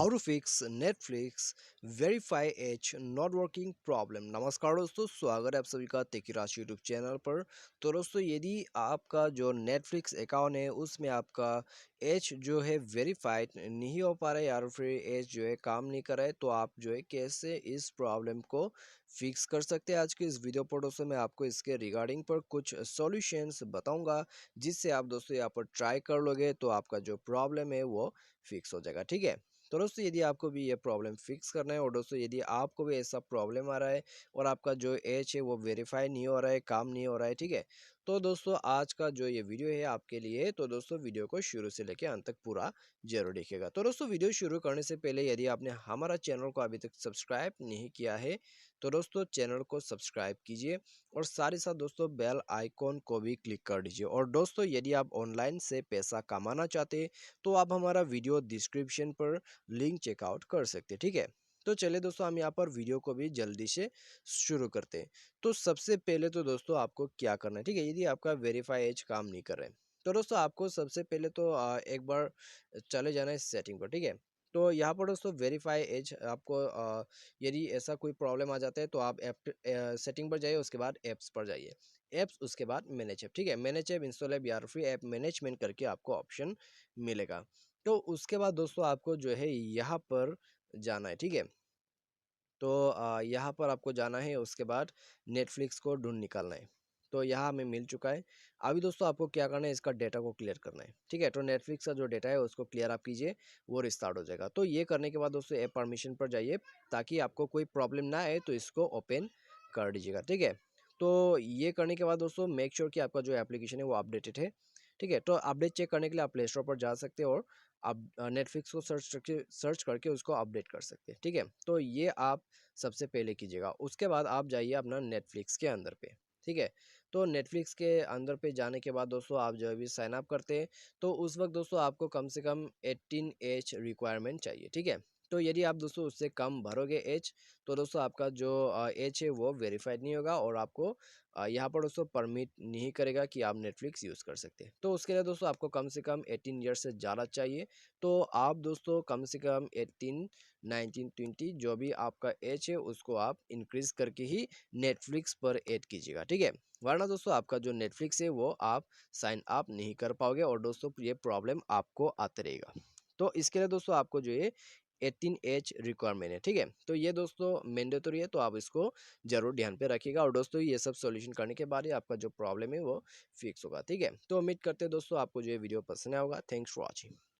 How to fix Netflix verify age not working problem. नमस्कार दोस्तों, स्वागत है आप सभी का तेकीराज यूट्यूब चैनल पर। तो दोस्तों, यदि आपका जो नेटफ्लिक्स अकाउंट है उसमें आपका एज जो है वेरीफाइड नहीं हो पा रहा है या फिर एज जो है काम नहीं कर रहा है, तो आप जो है कैसे इस प्रॉब्लम को फिक्स कर सकते हैं। आज के इस वीडियो पर दोस्तों मैं आपको इसके रिगार्डिंग पर कुछ सॉल्यूशंस बताऊंगा, जिससे आप दोस्तों यहाँ पर ट्राई कर लोगे तो आपका जो प्रॉब्लम है वो फिक्स हो जाएगा। ठीक है, तो दोस्तों यदि आपको भी ये प्रॉब्लम फिक्स करना है और दोस्तों यदि आपको भी ऐसा प्रॉब्लम आ रहा है और आपका जो एज है वो वेरीफाई नहीं हो रहा है, काम नहीं हो रहा है, ठीक है, तो दोस्तों आज का जो ये वीडियो है आपके लिए। तो दोस्तों वीडियो को शुरू से लेकर अंत तक पूरा जरूर देखिएगा। तो दोस्तों वीडियो शुरू करने से पहले यदि आपने हमारा चैनल को अभी तक सब्सक्राइब नहीं किया है तो दोस्तों चैनल को सब्सक्राइब कीजिए और साथ ही साथ दोस्तों बेल आइकॉन को भी क्लिक कर दीजिए। और दोस्तों यदि आप ऑनलाइन से पैसा कमाना चाहते हैं तो आप हमारा वीडियो डिस्क्रिप्शन पर लिंक चेकआउट कर सकते हैं। ठीक है, तो चलिए दोस्तों हम यहाँ पर वीडियो को भी जल्दी से शुरू करते हैं। तो सबसे पहले तो दोस्तों आपको क्या करना है, ठीक है, यदि आपका वेरीफाई एज काम नहीं कर रहा है तो दोस्तों आपको सबसे पहले तो एक बार चले जाना है सेटिंग पर। ठीक है, तो यहाँ पर दोस्तों वेरीफाई एज आपको यदि ऐसा कोई प्रॉब्लम आ जाता है तो आप ऐप सेटिंग पर जाइए, उसके बाद ऐप्स पर जाइए, ऐप्स उसके बाद मैनेज ऐप। ठीक है, मैनेज ऐप, इंस्टॉल ऐप या फिर ऐप मैनेजमेंट करके आपको ऑप्शन मिलेगा। तो उसके बाद दोस्तों आपको जो है यहाँ पर जाना है। ठीक है, तो यहाँ पर आपको जाना है, उसके बाद नेटफ्लिक्स को ढूंढ निकालना है। तो यहाँ हमें मिल चुका है। अभी दोस्तों आपको क्या करना है, इसका डेटा को क्लियर करना है। ठीक है, तो नेटफ्लिक्स का जो डेटा है उसको क्लियर आप कीजिए, वो रिस्टार्ट हो जाएगा। तो ये करने के बाद दोस्तों ऐप परमिशन पर जाइए, ताकि आपको कोई प्रॉब्लम ना आए तो इसको ओपन कर दीजिएगा। ठीक है, तो ये करने के बाद दोस्तों मेक श्योर कि आपका जो एप्लीकेशन है वो अपडेटेड है। ठीक है, तो अपडेट चेक करने के लिए आप प्ले स्टोर पर जा सकते हैं और आप नेटफ्लिक्स को सर्च करके उसको अपडेट कर सकते हैं। ठीक है, तो ये आप सबसे पहले कीजिएगा। उसके बाद आप जाइए अपना नेटफ्लिक्स के अंदर पे। ठीक है, तो नेटफ्लिक्स के अंदर पे जाने के बाद दोस्तों आप जो भी साइन अप करते हैं तो उस वक्त दोस्तों आपको कम से कम 18 एज रिक्वायरमेंट चाहिए। ठीक है, तो यदि आप दोस्तों उससे कम भरोगे एज तो दोस्तों आपका जो एज है वो वेरीफाइड नहीं होगा और आपको यहाँ पर दोस्तों परमिट नहीं करेगा कि आप नेटफ्लिक्स यूज़ कर सकते हैं। तो उसके लिए दोस्तों आपको कम से कम 18 ईयर्स से ज़्यादा चाहिए। तो आप दोस्तों कम से कम 18, 19, 20 जो भी आपका एज है उसको आप इंक्रीज करके ही नेटफ्लिक्स पर ऐड कीजिएगा। ठीक है, वरना दोस्तों आपका जो नेटफ्लिक्स है वो आप साइन अप नहीं कर पाओगे और दोस्तों ये प्रॉब्लम आपको आते रहेगा। तो इसके लिए दोस्तों आपको जो है 18 एज रिक्वायरमेंट है। ठीक है, तो ये दोस्तों मैंडेटरी है, तो आप इसको जरूर ध्यान पे रखिएगा। और दोस्तों ये सब सॉल्यूशन करने के बाद ही आपका जो प्रॉब्लम है वो फिक्स होगा। ठीक है, तो उम्मीद करते हैं दोस्तों आपको जो ये वीडियो पसंद आया होगा। Thanks for watching.